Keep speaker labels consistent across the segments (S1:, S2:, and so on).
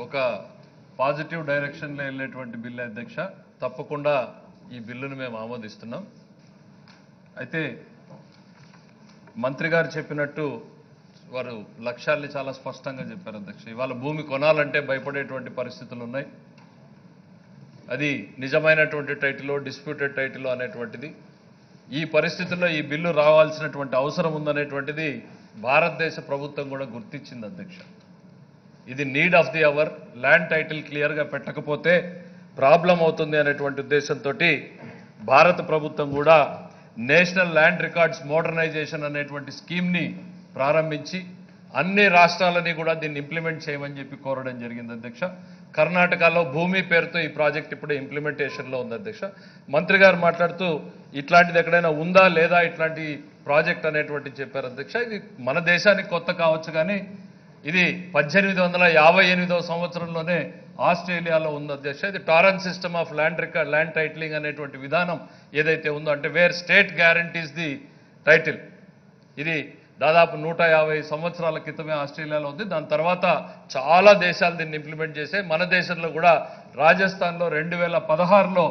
S1: ఒక పాజిటివ్ డైరెక్షన్లో వెళ్ళేటువంటి బిల్లు అధ్యక్ష. తప్పకుండా ఈ బిల్లును మేము ఆమోదిస్తున్నాం. అయితే మంత్రి గారు చెప్పినట్టు వారు లక్ష్యాల్ని చాలా స్పష్టంగా చెప్పారు అధ్యక్ష. ఇవాళ భూమి కొనాలంటే భయపడేటువంటి పరిస్థితులు ఉన్నాయి. అది నిజమైనటువంటి టైటిల్, డిస్ప్యూటెడ్ టైటిల్ అనేటువంటిది. ఈ పరిస్థితుల్లో ఈ బిల్లు రావాల్సినటువంటి అవసరం ఉందనేటువంటిది భారతదేశ ప్రభుత్వం కూడా గుర్తించింది అధ్యక్ష. ఇది need of the hour. Land title క్లియర్గా పెట్టకపోతే ప్రాబ్లం అవుతుంది అనేటువంటి ఉద్దేశంతో భారత ప్రభుత్వం కూడా నేషనల్ ల్యాండ్ రికార్డ్స్ మోడర్నైజేషన్ అనేటువంటి స్కీమ్ని ప్రారంభించి అన్ని రాష్ట్రాలని కూడా దీన్ని ఇంప్లిమెంట్ చేయమని చెప్పి కోరడం జరిగింది అధ్యక్ష. కర్ణాటకలో భూమి పేరుతో ఈ ప్రాజెక్ట్ ఇప్పుడే ఇంప్లిమెంటేషన్లో ఉంది అధ్యక్ష. మంత్రి గారు మాట్లాడుతూ ఇట్లాంటిది ఎక్కడైనా ఉందా లేదా ఇట్లాంటి ప్రాజెక్ట్ అనేటువంటి చెప్పారు అధ్యక్ష. ఇది మన దేశానికి కొత్త కావచ్చు, కానీ ఇది 1858వ సంవత్సరంలోనే ఆస్ట్రేలియాలో ఉంది అధ్యక్ష. ఇది torrent system of land titling అనేటువంటి విధానం ఏదైతే ఉందో, అంటే wear state guarantees the title, ఇది దాదాపు 150 సంవత్సరాల క్రితమే ఆస్ట్రేలియాలో ఉంది. దాని తర్వాత చాలా దేశాలు దీన్ని ఇంప్లిమెంట్ చేశాయి. మన దేశంలో కూడా రాజస్థాన్లో 2016లో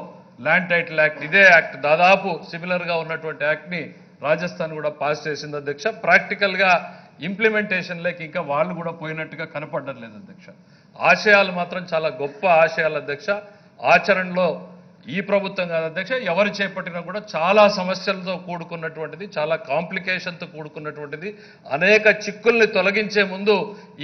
S1: ల్యాండ్ టైటిల్ యాక్ట్, ఇదే యాక్ట్ దాదాపు సిమిలర్గా ఉన్నటువంటి యాక్ట్ని రాజస్థాన్ కూడా పాస్ చేసింది అధ్యక్ష. ప్రాక్టికల్గా ఇంప్లిమెంటేషన్లోకి ఇంకా వాళ్ళు కూడా పోయినట్టుగా కనపడడం లేదు అధ్యక్ష. ఆశయాలు మాత్రం చాలా గొప్ప ఆశయాలు అధ్యక్ష. ఆచరణలో ఈ ప్రభుత్వం కాదు అధ్యక్ష, ఎవరు చేపట్టినా కూడా చాలా సమస్యలతో కూడుకున్నటువంటిది, చాలా కాంప్లికేషన్తో కూడుకున్నటువంటిది. అనేక చిక్కుల్ని తొలగించే ముందు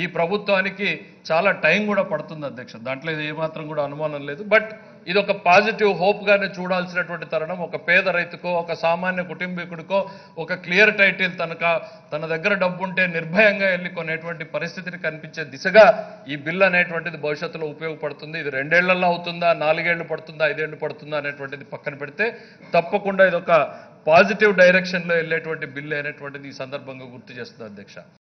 S1: ఈ ప్రభుత్వానికి చాలా టైం కూడా పడుతుంది అధ్యక్ష. దాంట్లో ఏమాత్రం కూడా అనుమానం లేదు. బట్ ఇది ఒక పాజిటివ్ హోప్గానే చూడాల్సినటువంటి తరుణం. ఒక పేద రైతుకో, ఒక సామాన్య కుటుంబీకుడికో ఒక క్లియర్ టైటిల్ తన దగ్గర డబ్బు ఉంటే నిర్భయంగా వెళ్ళి కొనేటువంటి పరిస్థితిని కనిపించే దిశగా ఈ బిల్ అనేటువంటిది భవిష్యత్తులో ఉపయోగపడుతుంది. ఇది 2 ఏళ్లలో అవుతుందా, 4 ఏళ్లు పడుతుందా, 5 ఏళ్లు పడుతుందా అనేటువంటిది పక్కన పెడితే తప్పకుండా ఇది ఒక పాజిటివ్ డైరెక్షన్లో వెళ్ళేటువంటి బిల్ అనేటువంటిది ఈ సందర్భంగా గుర్తు చేస్తుంది అధ్యక్ష.